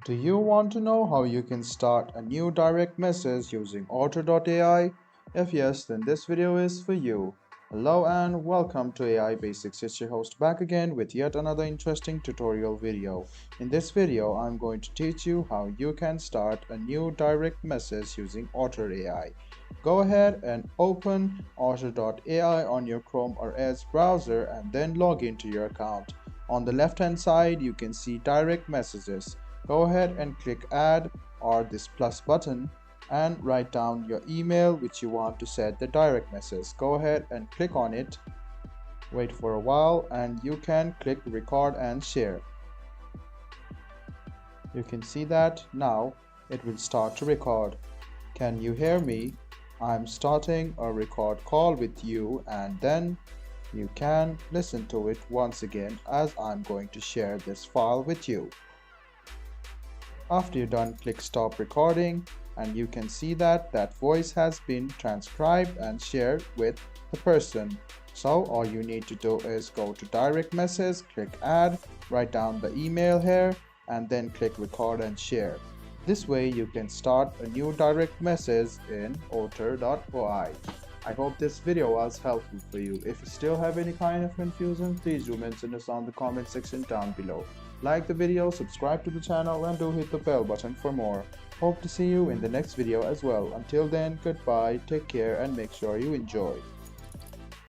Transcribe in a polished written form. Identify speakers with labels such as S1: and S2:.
S1: Do you want to know how you can start a new direct message using Otter AI? If yes, then this video is for you. Hello and welcome to AI Basics. It's your host back again with yet another interesting tutorial video. In this video, I'm going to teach you how you can start a new direct message using Otter AI. Go ahead and open Otter AI on your Chrome or Edge browser and then log into your account. On the left hand side, you can see direct messages. Go ahead and click add or this plus button and write down your email which you want to set the direct message. Go ahead and click on it. Wait for a while and you can click record and share. You can see that now it will start to record. Can you hear me? I'm starting a record call with you and then you can listen to it once again as I'm going to share this file with you. After you're done, click stop recording and you can see that voice has been transcribed and shared with the person. So all you need to do is go to direct message, click add, write down the email here and then click record and share. This way you can start a new direct message in Otter AI. I hope this video was helpful for you. If you still have any kind of confusion, please do mention us on the comment section down below. Like the video, subscribe to the channel and do hit the bell button for more. Hope to see you in the next video as well. Until then, goodbye, take care and make sure you enjoy.